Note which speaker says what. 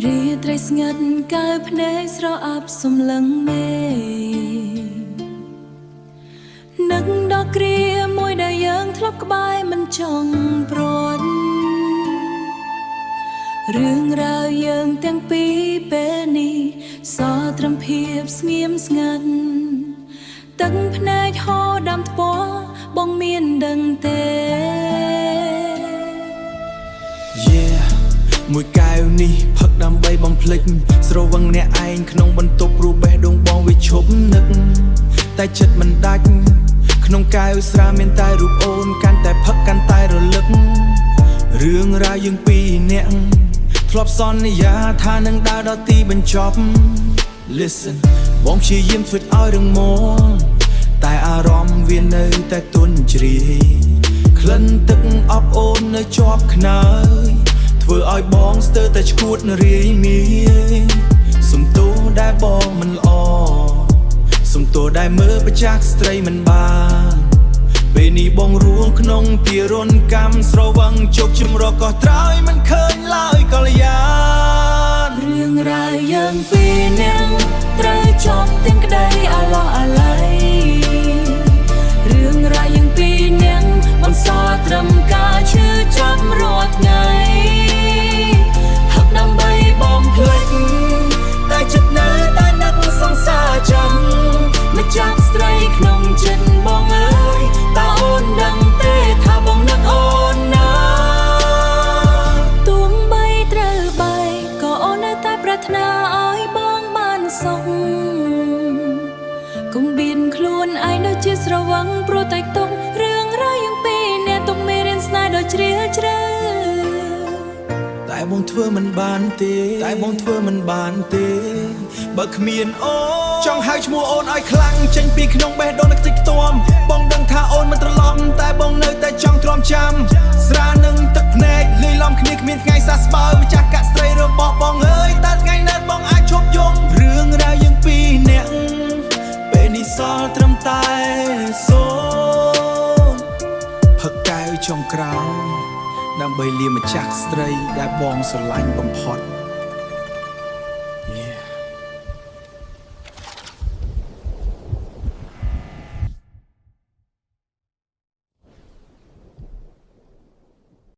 Speaker 1: រីត្រីស្ងាត់កើភ្នែកស្រអាប់សំឡឹងមេនឹកដល់គ្រាមួយដែលយើងធ្លាប់ក្បែរមិនចង់ព្រាត់រឿងរ៉ាវយើងទាំងពីរពេលនេះសល់ត្រឹមភាពស្ងៀមស្ងាត់ទឹកភ្នែកហូរដាំថ្ពាល់បងមានដឹងទេ មួយកែវនេះផឹកដើម្បីបំភ្លេចស្រវឹងអ្នកឯងក្នុងបន្ទប់រូបបេះដូងបងវាឈប់នឹកតែចិត្តមិនដាច់ក្នុងកែវស្រាមានតែរូបអូនកាន់តែផឹកកាន់តែរលឹករឿងរ៉ាវយើងពីរនាក់ធ្លាប់សន្យាថានឹងដើរដល់ទីបញ្ចប់ Listen បងព្យាយាមធ្វើឲ្យរឹងមាំតែអារម្មណ៍វានៅតែទន់ជ្រាយក្លិនទឹកអបអូននៅជាប់ខ្នើយធ្វើឲ្យបងស្ទើរតែឈួតរាយមាយសំទោសដែលបងមិនល្អសំទោសដែលមើលប្រចាស់ស្ត្រីមិនបានពេលនេះបងរួងក្នុងទារុណកម្មស្រវឹងជោគជំរកក៏ត្រើយមិនឃើញឡើយកល្យានរឿងរ៉ាវយើងពីរនាក់ត្រូវចប់ទាំងក្តីអាឡោះអាឡ័យរឿងរ៉ាវយើងពីរនាក់បន្សល់ត្រឹមការឈឺចាប់រាល់ថ្ងៃដើម្បីបំភ្លេចតែចិត្តនៅតែនឹកសង្សារចាំម្ចាស់ស្រីក្នុងចិត្តបងអើយតើអូនដឹងទេថាបងនឹកអូនណាទោះបីត្រូវបែកក៏អូននៅតែប្រាថ្នាឲ្យបងបានសុខកុំបៀនខ្លួនឯងដូចជាស្រវឹងព្រោះតែទុករឿងរ៉ាវយ៉ាងពីរអ្នកទុកមេរៀនស្នេហ៍ដ៏ជ្រាលជ្រៅតែបងធ្វើមិនបានទេតែបងធ្វើមិនបានទេបើគ្មានអូនចង់ហៅឈ្មោះអូនឲ្យខ្លាំងចេញពីក្នុងបេះដូងនៅខ្ទេចខ្ទាំបងដឹងថាអូនមិនត្រឡប់តែបងនៅតែចង់ទ្រាំចាំស្រានឹងទឹកភ្នែកលាយឡំគ្នាគ្មានថ្ងៃសះស្បើម្ចាស់កាក់ស្រីរបស់បងអើយតើថ្ងៃណាបងអាចឈប់យំរឿងរ៉ាវយើងពីរនាក់ពេលនេះសល់ត្រឹមតែសូនផឹកកែវចុងក្រោយដើម្បីលាម្ចាស់ស្រីដែលបងស្រឡាញ់បំផុត